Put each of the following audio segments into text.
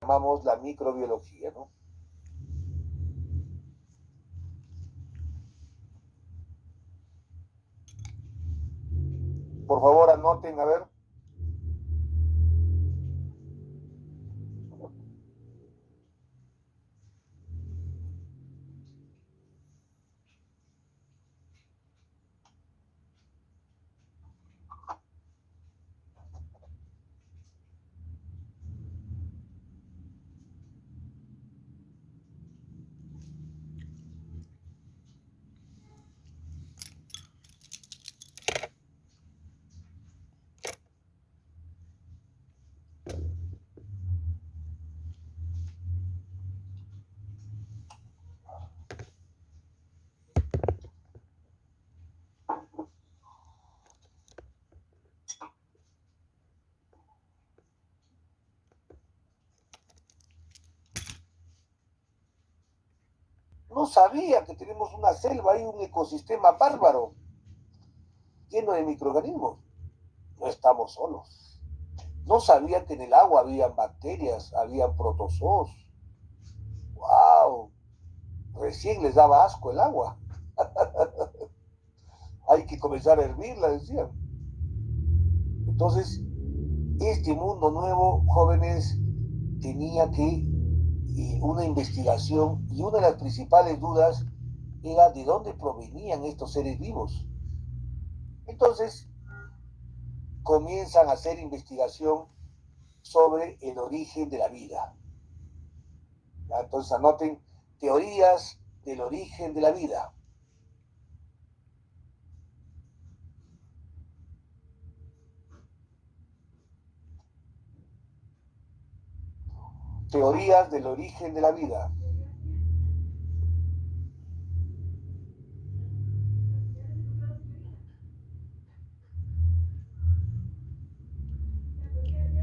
llamamos la microbiología, ¿no? Por favor, anoten, a ver. No sabía que tenemos una selva y un ecosistema bárbaro, lleno de microorganismos. No estamos solos. No sabía que en el agua habían bacterias, habían protozoos. ¡Wow! Recién les daba asco el agua. Hay que comenzar a hervirla, decían. Entonces, este mundo nuevo, jóvenes, tenía que una investigación y una de las principales dudas era de dónde provenían estos seres vivos. Entonces, comienzan a hacer investigación sobre el origen de la vida. ¿Ya? Entonces anoten teorías del origen de la vida. Teorías del origen de la vida.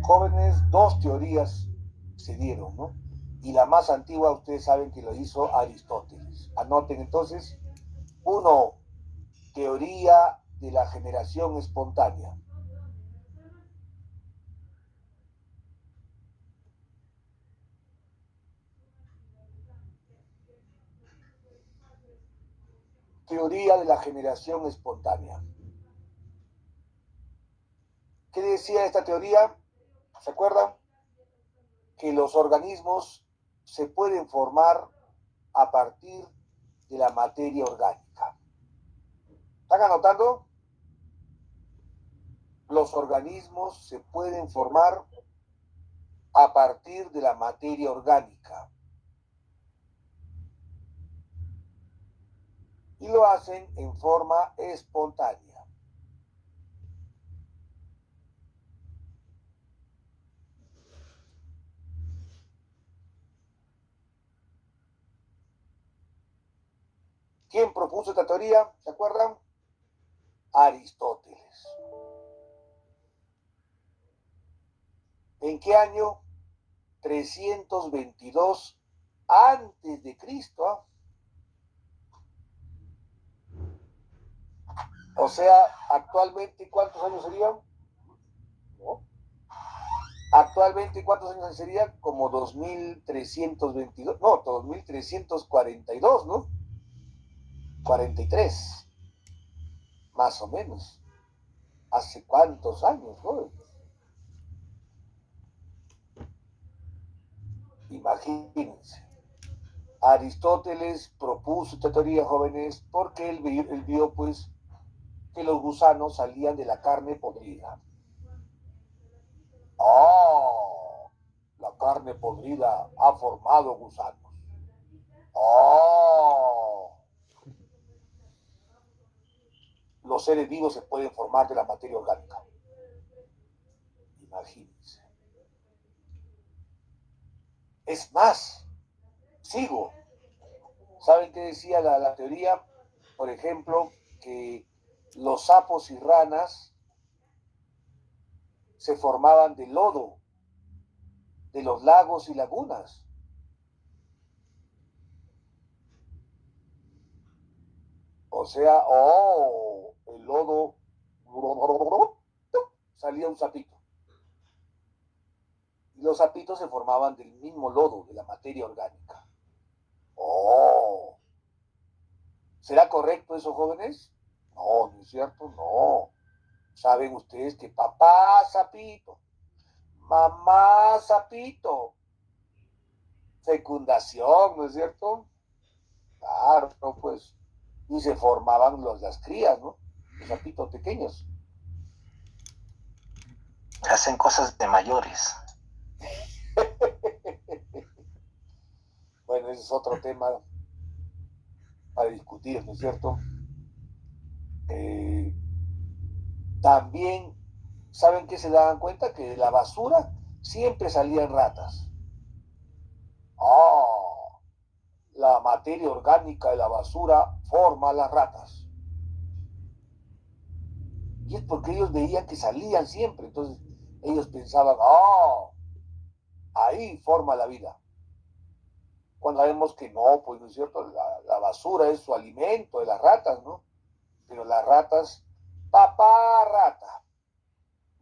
Jóvenes, dos teorías se dieron, ¿no? Y la más antigua, ustedes saben que lo hizo Aristóteles. Anoten entonces, uno, teoría de la generación espontánea. Teoría de la generación espontánea. ¿Qué decía esta teoría? ¿Se acuerdan? Que los organismos se pueden formar a partir de la materia orgánica. ¿Están anotando? Los organismos se pueden formar a partir de la materia orgánica. Y lo hacen en forma espontánea. ¿Quién propuso esta teoría? ¿Se acuerdan? Aristóteles. ¿En qué año? 322 antes de Cristo. O sea, actualmente, ¿cuántos años serían? ¿No? Actualmente, ¿cuántos años serían? Como 2322, no, 2342, ¿no? 43, más o menos. ¿Hace cuántos años, no? Imagínense. Aristóteles propuso esta teoría, jóvenes, porque él vio, pues, que los gusanos salían de la carne podrida. ¡Oh! La carne podrida ha formado gusanos. ¡Oh! Los seres vivos se pueden formar de la materia orgánica. Imagínense. Es más, sigo. ¿Saben qué decía la teoría? Por ejemplo, que los sapos y ranas se formaban de lodo de los lagos y lagunas. O sea, oh, el lodo, salía un sapito. Y los sapitos se formaban del mismo lodo, de la materia orgánica. Oh, ¿será correcto eso, jóvenes? No, ¿no es cierto? No. Saben ustedes que papá sapito, mamá sapito, fecundación, ¿no es cierto? Claro, pues. Y se formaban las crías, ¿no? Los sapitos pequeños. Hacen cosas de mayores. Bueno, ese es otro tema para discutir, ¿no es cierto? También, ¿saben qué se daban cuenta? Que de la basura siempre salían ratas. Oh, la materia orgánica de la basura forma las ratas. Y es porque ellos veían que salían siempre. Entonces ellos pensaban, oh, ahí forma la vida. Cuando sabemos que no, pues no es cierto, la basura es su alimento de las ratas, ¿no? Pero las ratas, papá rata,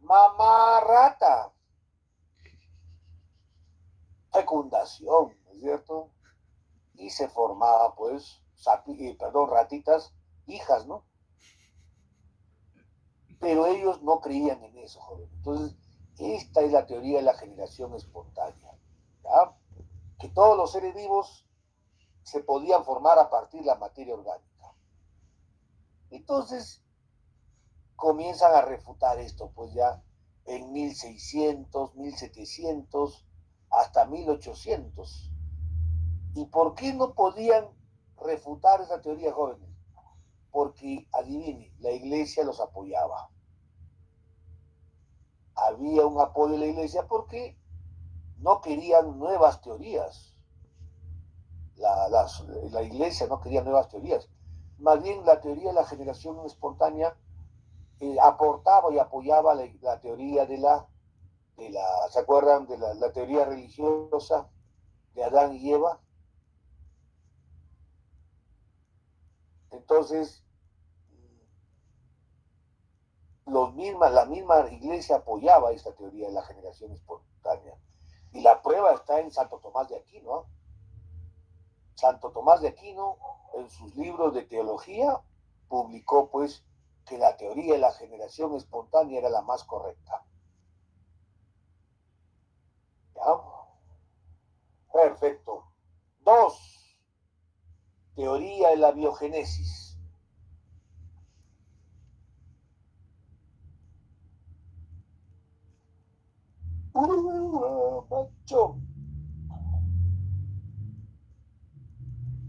mamá rata, fecundación, ¿no es cierto? Y se formaba, pues, ratitas, hijas, ¿no? Pero ellos no creían en eso, joven. Entonces, esta es la teoría de la generación espontánea, ¿ya? Que todos los seres vivos se podían formar a partir de la materia orgánica. Entonces, comienzan a refutar esto, pues ya en 1600, 1700, hasta 1800. ¿Y por qué no podían refutar esa teoría, jóvenes? Porque, adivine, la iglesia los apoyaba. Había un apoyo de la iglesia porque no querían nuevas teorías. La iglesia no quería nuevas teorías. Más bien la teoría de la generación espontánea aportaba y apoyaba la teoría ¿se acuerdan de la teoría religiosa de Adán y Eva? Entonces, la misma iglesia apoyaba esta teoría de la generación espontánea. Y la prueba está en Santo Tomás de Aquino. Santo Tomás de Aquino, en sus libros de teología, publicó pues que la teoría de la generación espontánea era la más correcta. ¿Ya? Perfecto. 2. Teoría de la biogénesis.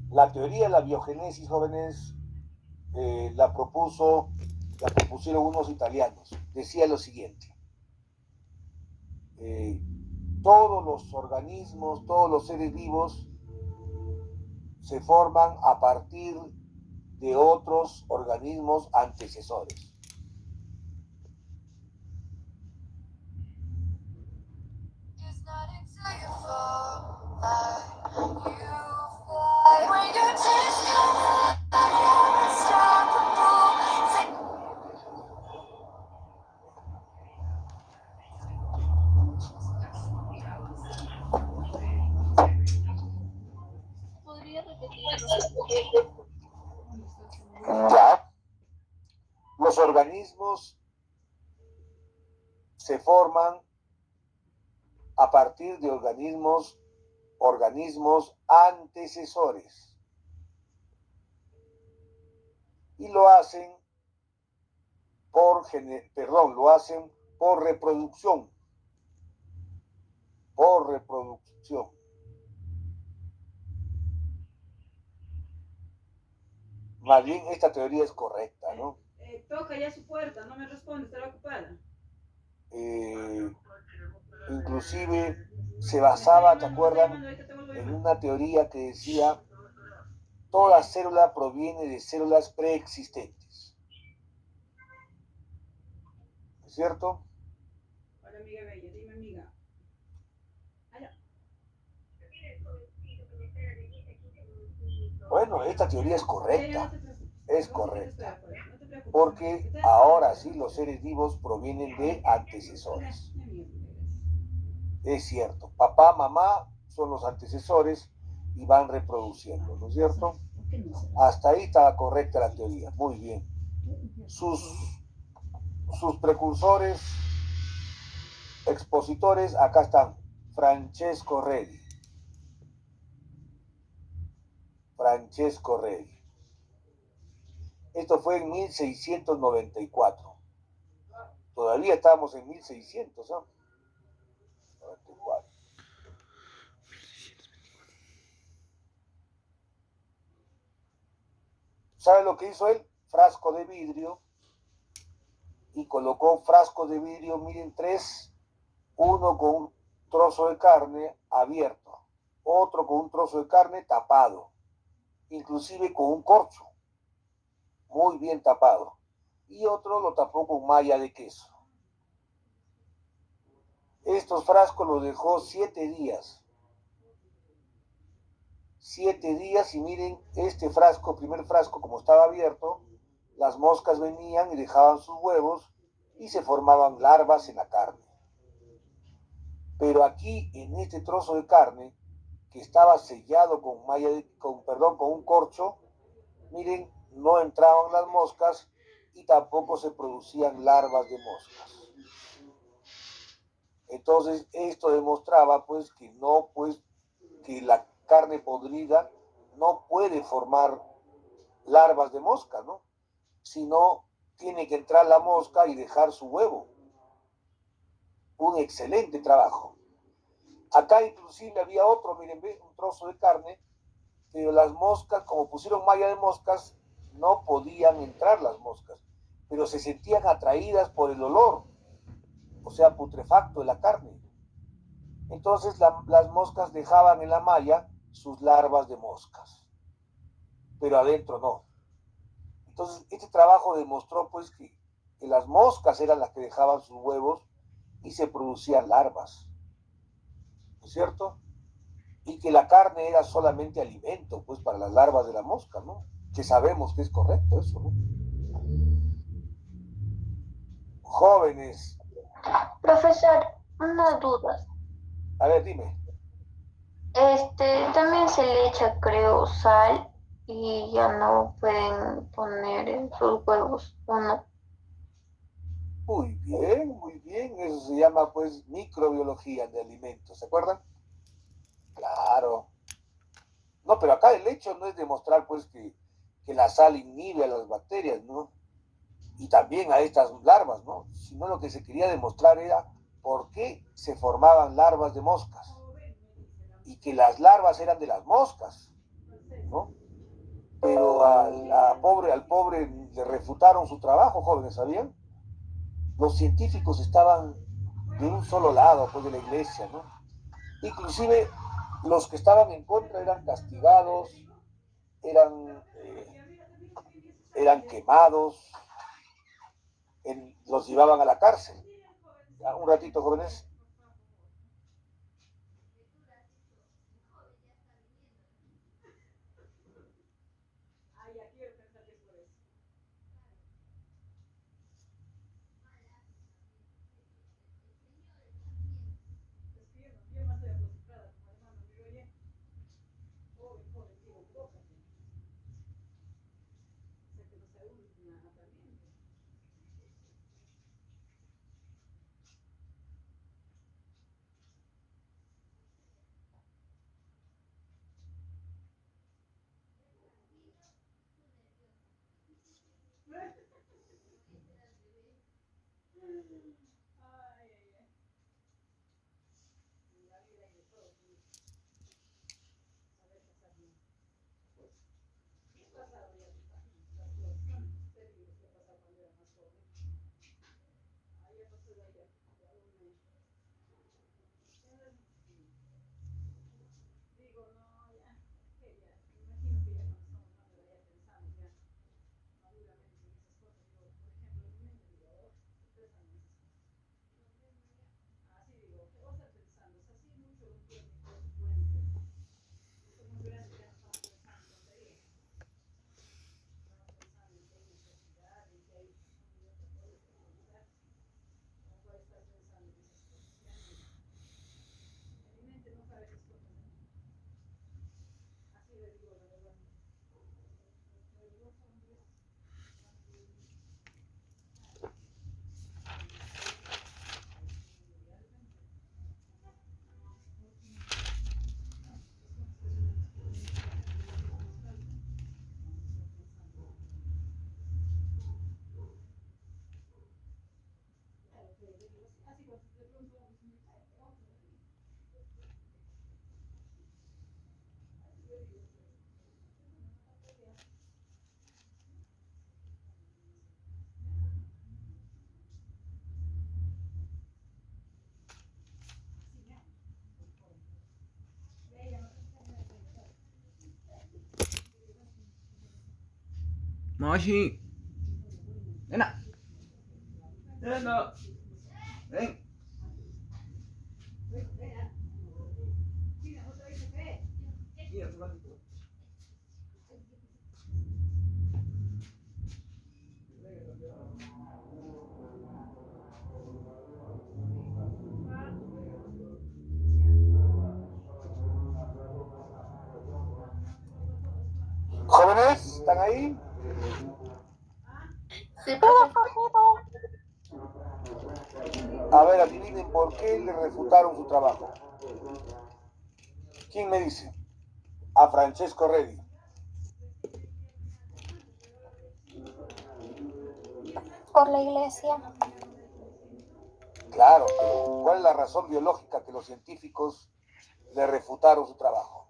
La teoría de la biogénesis, jóvenes, la propusieron unos italianos. Decía lo siguiente: todos los organismos, todos los seres vivos se forman a partir de otros organismos antecesores. ¿Podría repetirlo? Ya. Los organismos se forman a partir de organismos antecesores. Y lo hacen lo hacen por reproducción. Por reproducción. Más bien esta teoría es correcta, ¿no? Toca ya su puerta, no me responde, estará ocupada. Inclusive se basaba, ¿te acuerdan?, en una teoría que decía toda célula proviene de células preexistentes. ¿Es cierto? Hola, amiga bella, dime, amiga. Allá. Bueno, esta teoría es correcta. Es correcta. Porque ahora sí los seres vivos provienen de antecesores. Es cierto. Papá, mamá son los antecesores y van reproduciendo, ¿no es cierto? Hasta ahí estaba correcta la teoría. Muy bien. Sus precursores, expositores, acá están. Francesco Redi. Francesco Redi. Esto fue en 1694. Todavía estábamos en 1600, ¿no? 94. ¿Sabe lo que hizo él? Frasco de vidrio. Y colocó frascos de vidrio, miren, tres. Uno con un trozo de carne abierto. Otro con un trozo de carne tapado. Inclusive con un corcho. Muy bien tapado. Y otro lo tapó con malla de queso. Estos frascos los dejó 7 días. 7 días y miren, este frasco, primer frasco, como estaba abierto, las moscas venían y dejaban sus huevos y se formaban larvas en la carne. Pero aquí, en este trozo de carne, que estaba sellado con con un corcho, miren, no entraban las moscas y tampoco se producían larvas de moscas. Entonces, esto demostraba, pues, que la carne podrida no puede formar larvas de mosca, ¿no? Sino tiene que entrar la mosca y dejar su huevo. Un excelente trabajo. Acá inclusive había otro, miren, un trozo de carne, pero las moscas, como pusieron malla de moscas, no podían entrar las moscas, pero se sentían atraídas por el olor, o sea, putrefacto de la carne. Entonces las moscas dejaban en la malla sus larvas de moscas, pero adentro no. Entonces este trabajo demostró pues que las moscas eran las que dejaban sus huevos y se producían larvas, ¿no es cierto? Y que la carne era solamente alimento pues para las larvas de la mosca, ¿no? Que sabemos que es correcto eso, ¿no? Jóvenes. Profesor, una duda. A ver, dime. También se le echa, creo, sal y ya no pueden poner sus huevos, ¿o no? Muy bien, muy bien. Eso se llama pues microbiología de alimentos, ¿se acuerdan? Claro. No, pero acá el hecho no es demostrar pues que la sal inhibe a las bacterias, ¿no? Y también a estas larvas, ¿no? Sino lo que se quería demostrar era por qué se formaban larvas de moscas y que las larvas eran de las moscas, ¿no? Pero al pobre le refutaron su trabajo, jóvenes, ¿sabían? Los científicos estaban de un solo lado, pues, de la iglesia, ¿no? Inclusive los que estaban en contra eran castigados, eran, eran quemados, los llevaban a la cárcel. ¿Ya? Un ratito, jóvenes. Moshi. Nena. Nena. Ven. ¿Jóvenes? ¿Están ahí? Sí, profesor. A ver, adivinen por qué le refutaron su trabajo. ¿Quién me dice? A Francesco Redi. Por la iglesia. Claro, pero ¿cuál es la razón biológica que los científicos le refutaron su trabajo?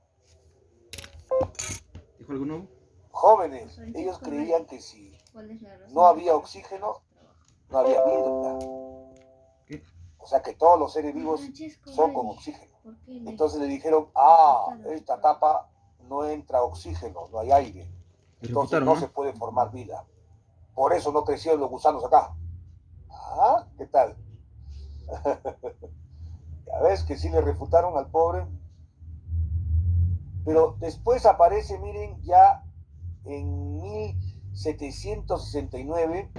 ¿Dijo algo nuevo? Jóvenes, ellos creían que si no había oxígeno, no había vida. ¿Qué? O sea que todos los seres vivos son con oxígeno. Entonces le dijeron, esta etapa no entra oxígeno, no hay aire. Le Entonces refutaron, no ¿no? se puede formar vida. Por eso no crecieron los gusanos acá. Ah, ¿qué tal? Ya ves que sí le refutaron al pobre. Pero después aparece, miren, ya en 1769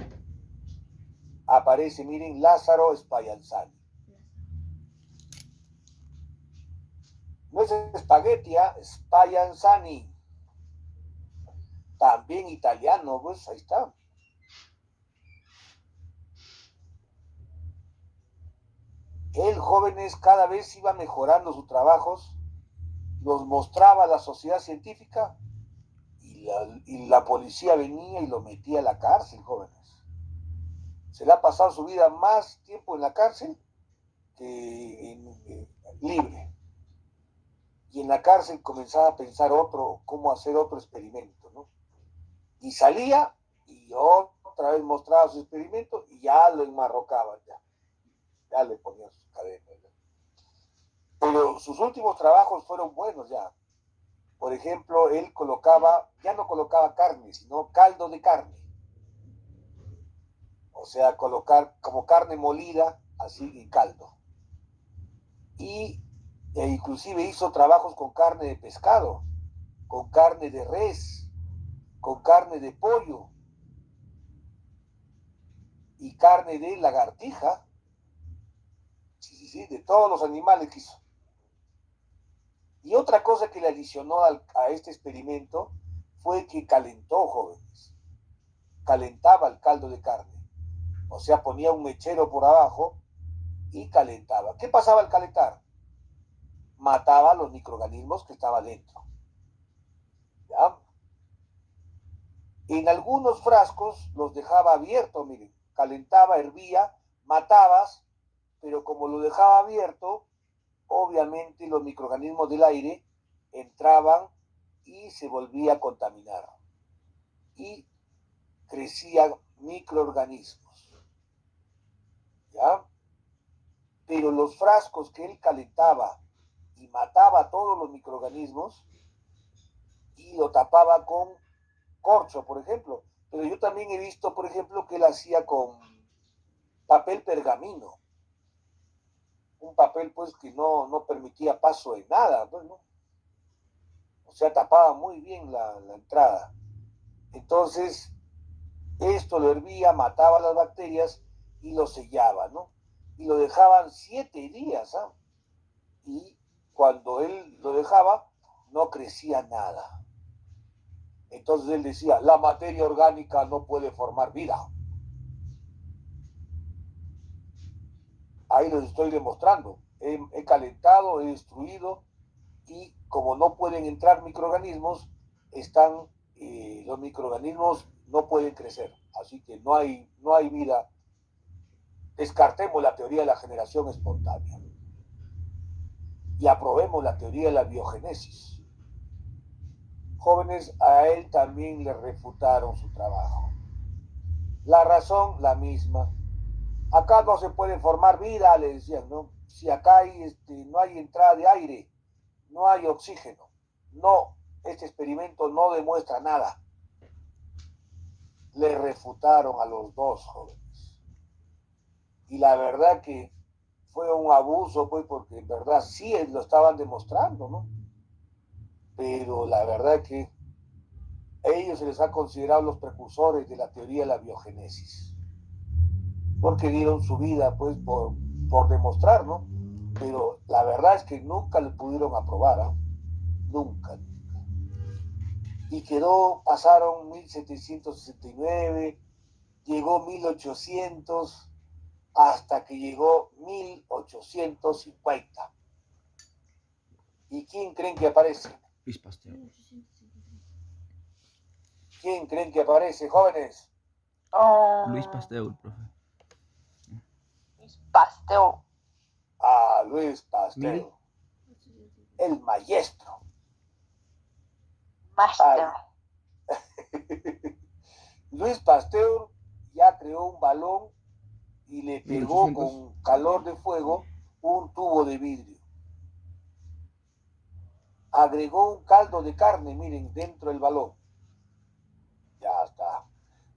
aparece, miren, Lázaro Spallanzani. No es Spaghettia, Spallanzani. También italiano, pues ahí está. Él, jóvenes, cada vez iba mejorando sus trabajos, los mostraba a la sociedad científica y la policía venía y lo metía a la cárcel, jóvenes. Se le ha pasado su vida más tiempo en la cárcel que libre. Y en la cárcel comenzaba a pensar cómo hacer otro experimento, ¿no? Y salía y otra vez mostraba su experimento y ya lo enmarrocaban, ya le ponían sus cadenas. ¿Ya? Pero sus últimos trabajos fueron buenos ya. Por ejemplo, él ya no colocaba carne, sino caldo de carne. O sea, colocar como carne molida, así en caldo. E inclusive hizo trabajos con carne de pescado, con carne de res, con carne de pollo y carne de lagartija. Sí, de todos los animales que hizo. Y otra cosa que le adicionó a este experimento fue que calentó, jóvenes. Calentaba el caldo de carne. O sea, ponía un mechero por abajo y calentaba. ¿Qué pasaba al calentar? Mataba a los microorganismos que estaban dentro. ¿Ya? En algunos frascos los dejaba abiertos, miren. Calentaba, hervía, matabas, pero como lo dejaba abierto, obviamente los microorganismos del aire entraban y se volvía a contaminar. Y crecían microorganismos. ¿Ya? Pero los frascos que él calentaba y mataba a todos los microorganismos y lo tapaba con corcho, por ejemplo. Pero yo también he visto, por ejemplo, que él hacía con papel pergamino. Un papel, pues, que no permitía paso de nada, pues, ¿no? O sea, tapaba muy bien la entrada. Entonces, esto lo hervía, mataba las bacterias y lo sellaba, ¿no? Y lo dejaban 7 días, ¿ah? Y cuando él lo dejaba, no crecía nada. Entonces él decía, la materia orgánica no puede formar vida. Ahí los estoy demostrando. He calentado, he destruido y como no pueden entrar microorganismos, los microorganismos no pueden crecer. Así que no hay vida. Descartemos la teoría de la generación espontánea y aprobemos la teoría de la biogénesis. Jóvenes, a él también le refutaron su trabajo. La razón, la misma. Acá no se puede formar vida, le decían, ¿no? Si acá no hay entrada de aire, no hay oxígeno. No, este experimento no demuestra nada. le refutaron a los dos jóvenes. Y la verdad que fue un abuso, pues, porque en verdad sí lo estaban demostrando, ¿no? Pero la verdad que a ellos se les ha considerado los precursores de la teoría de la biogénesis, porque dieron su vida, pues, por demostrar, ¿no? Pero la verdad es que nunca lo pudieron aprobar, ¿eh? Nunca. Y pasaron 1769, llegó 1800, hasta que llegó 1850. ¿Y quién creen que aparece? Luis Pasteur. ¿Quién creen que aparece, jóvenes? Luis Pasteur, profe. Pasteur. Ah, Luis Pasteur. Mire. El maestro. Master. Luis Pasteur ya creó un balón y le pegó 1800. con calor de fuego un tubo de vidrio. Agregó un caldo de carne, miren, dentro del balón. Ya está.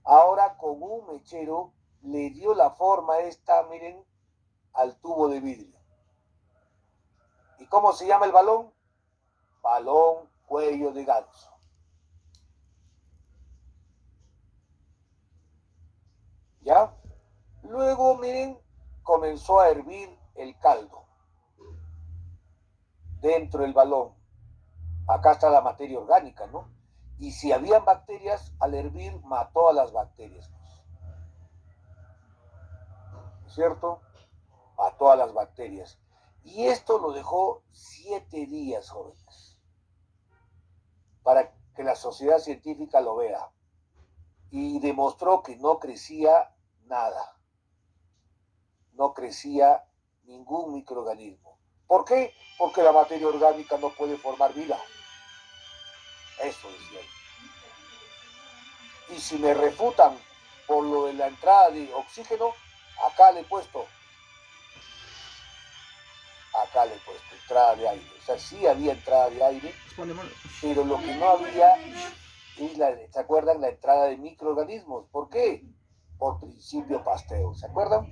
Ahora con un mechero le dio la forma esta, miren, al tubo de vidrio. ¿Y cómo se llama el balón? Balón cuello de ganso. ¿Ya? Luego, miren, comenzó a hervir el caldo dentro del balón. Acá está la materia orgánica, ¿no? Y si habían bacterias, al hervir mató a las bacterias. ¿Cierto? Mató a las bacterias. Y esto lo dejó 7 días, jóvenes, para que la sociedad científica lo vea. Y demostró que no crecía nada. No crecía ningún microorganismo. ¿Por qué? Porque la materia orgánica no puede formar vida. Eso decía él. Y si me refutan por lo de la entrada de oxígeno, acá le he puesto entrada de aire. O sea, sí había entrada de aire, pero lo que no había es ¿se acuerdan? La entrada de microorganismos. ¿Por qué? Por principio Pasteur. ¿Se acuerdan?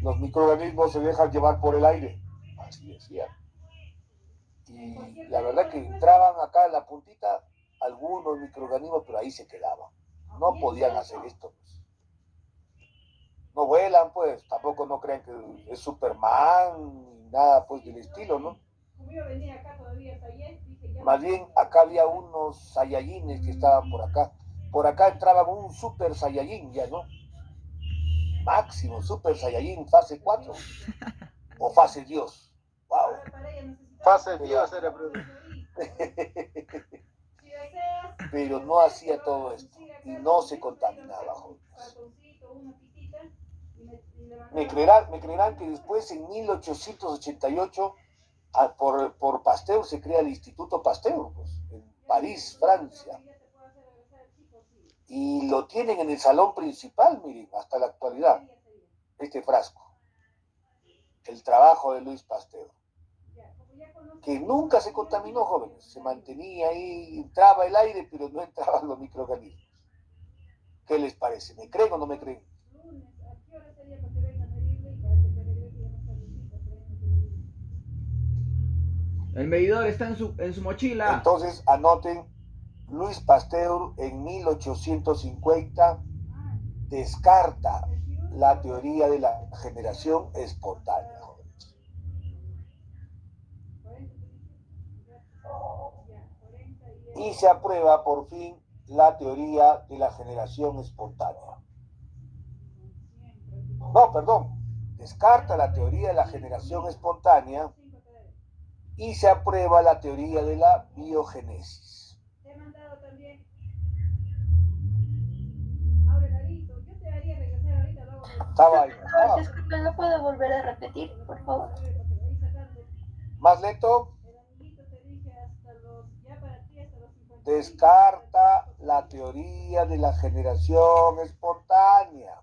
Los microorganismos se dejan llevar por el aire. Así decía. Y la verdad que entraban acá en la puntita algunos microorganismos, pero ahí se quedaban. No podían hacer esto, pues. No vuelan, pues, tampoco no crean que es Superman ni nada, pues, del estilo, ¿no? Más bien, acá había unos Saiyajines que estaban por acá. Por acá entraba un Super Saiyajin, ya, ¿no? Máximo, Super Saiyajin, fase 4. O fase Dios. Wow. Fase Dios era, Pero no hacía todo esto y no se contaminaba, jóvenes. Me creerán que después, en 1888, por Pasteur se crea el Instituto Pasteur, pues, en París, Francia. Y lo tienen en el salón principal, miren, hasta la actualidad, este frasco. El trabajo de Luis Pasteur. Que nunca se contaminó, jóvenes. Se mantenía ahí, entraba el aire, pero no entraban los microorganismos. ¿Qué les parece? ¿Me creen o no me creen? El medidor está en su mochila. Entonces, anoten, Luis Pasteur en 1850 descarta la teoría de la generación espontánea. Y se aprueba por fin la teoría de la generación espontánea. No, perdón, descarta la teoría de la generación espontánea y se aprueba la teoría de la biogénesis. Estaba ahí. Disculpe, ¿no puedo volver a repetir, por favor? Más lento. Descarta la teoría de la generación espontánea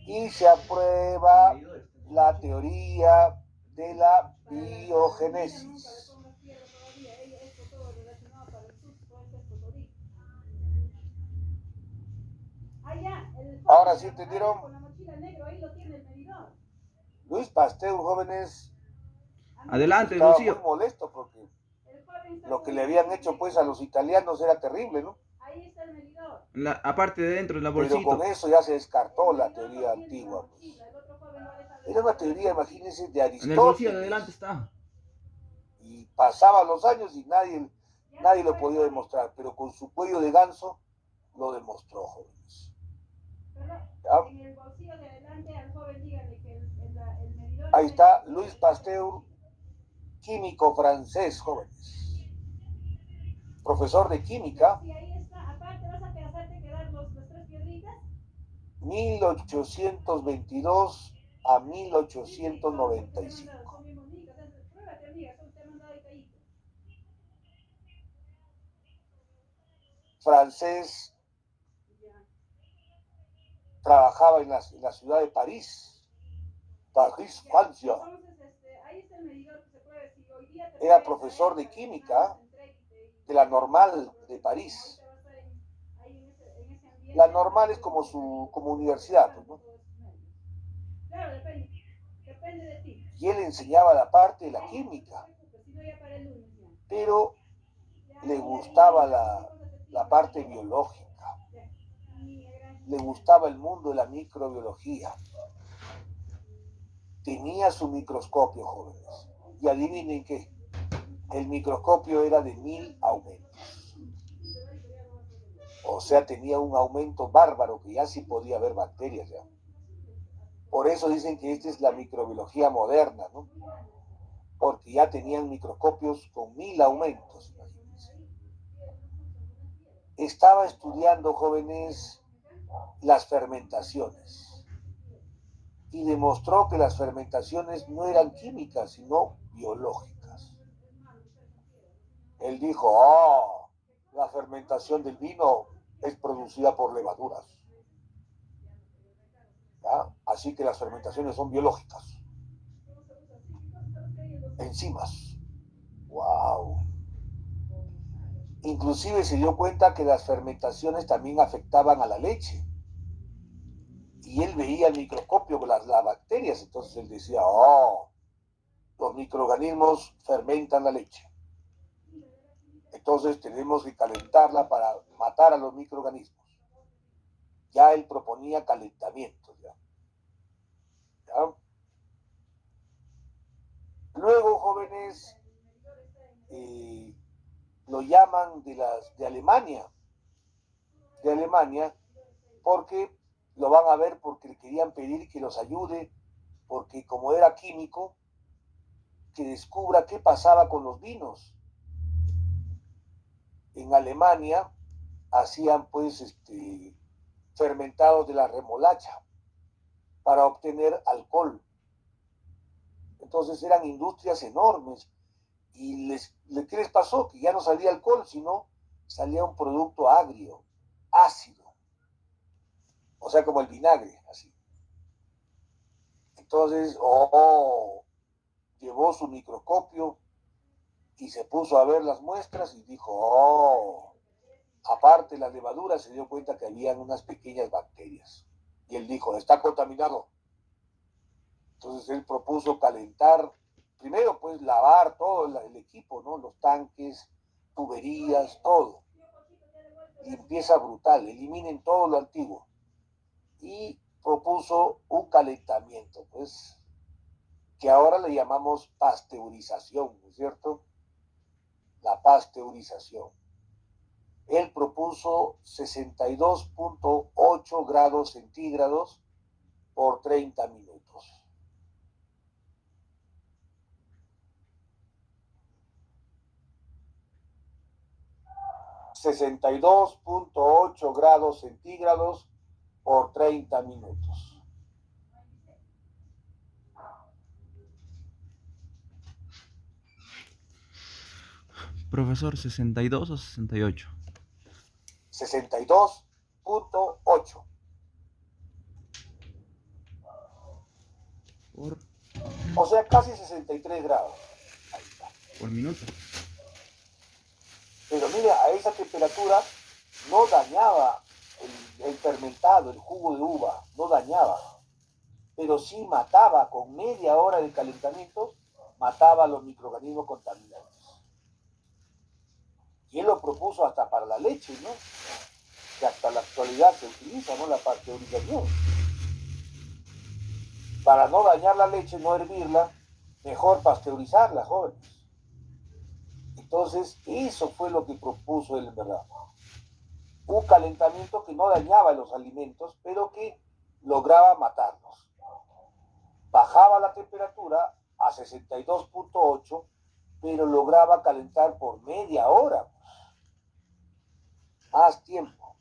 y se aprueba la teoría de la biogénesis. Ahora sí entendieron. Con la mochila negra, ahí lo tiene el medidor. Luis Pasteur, jóvenes, Adelante, estaba muy Rocío. molesto porque lo que le habían hecho pues a los italianos era terrible, ¿no? Ahí está el medidor. Aparte de dentro, en la Pero bolsita. con eso ya se descartó la teoría antigua, pues. Era una teoría, imagínense, de En el bolsillo de Aristóteles. adelante está. Y pasaban los años y nadie lo podía demostrar, pero con su cuello de ganso lo demostró, jóvenes. ¿Ya? En el bolsillo de adelante al joven dígale que el medidor... Ahí está Luis Pasteur, químico francés, jóvenes. Profesor de química, Sí, ahí está. Aparte vas a hacerte quedar las tres piedritas. 1822 a 1895. Son bien bonitas. Pruébate, amiga, son te han mandado ahí tallito. Francés, trabajaba en la ciudad de París, Francia. Entonces, ahí está el medidor que se puede decir. Hoy día Era profesor de química de la Normal de París. La Normal es como como universidad, pues, ¿no? Claro, depende de ti. Y él enseñaba la parte de la química, pero le gustaba la parte biológica, le gustaba el mundo de la microbiología. Tenía su microscopio, jóvenes, y adivinen qué, el microscopio era de 1000 aumentos. O sea, tenía un aumento bárbaro que ya sí podía ver bacterias ya. Por eso dicen que esta es la microbiología moderna, ¿no? Porque ya tenían microscopios con 1000 aumentos, imagínense. Estaba estudiando, jóvenes, las fermentaciones y demostró que las fermentaciones no eran químicas, sino biológicas. Él dijo, la fermentación del vino es producida por levaduras. ¿Ya? Así que las fermentaciones son biológicas. Enzimas. ¡Wow! Inclusive se dio cuenta que las fermentaciones también afectaban a la leche. Y él veía el microscopio con las bacterias, entonces él decía, los microorganismos fermentan la leche. Entonces tenemos que calentarla para matar a los microorganismos. Ya él proponía calentamiento. ¿Ya? Luego, jóvenes, lo llaman de Alemania, porque lo van a ver porque le querían pedir que los ayude, porque como era químico, que descubra qué pasaba con los vinos. En Alemania hacían pues fermentados de la remolacha para obtener alcohol. Entonces eran industrias enormes. ¿Y qué les pasó? Que ya no salía alcohol, sino salía un producto agrio, ácido. O sea, como el vinagre, así. Entonces, llevó su microscopio y se puso a ver las muestras y dijo, aparte de las levaduras, se dio cuenta que habían unas pequeñas bacterias. Y él dijo, está contaminado. Entonces él propuso calentar, primero pues lavar todo el equipo, ¿no? Los tanques, tuberías, todo. Limpieza brutal, eliminen todo lo antiguo. Y propuso un calentamiento, pues, que ahora le llamamos pasteurización, ¿no es cierto? La pasteurización. Él propuso 62.8 grados centígrados por 30 minutos. 62.8 grados centígrados por 30 minutos. Profesor, ¿62 o 68? 62.8. O sea, casi 63 grados. Ahí está. Por minuto. Pero mire, a esa temperatura no dañaba el fermentado, el jugo de uva, no dañaba, pero sí mataba con media hora de calentamiento, mataba a los microorganismos contaminantes. Y él lo propuso hasta para la leche, ¿no? Que hasta la actualidad se utiliza, ¿no? La pasteurización. Para no dañar la leche, no hervirla, mejor pasteurizarla, jóvenes. Entonces, eso fue lo que propuso él, en verdad. Un calentamiento que no dañaba los alimentos, pero que lograba matarlos. Bajaba la temperatura a 62.8, pero lograba calentar por media hora. Más tiempo.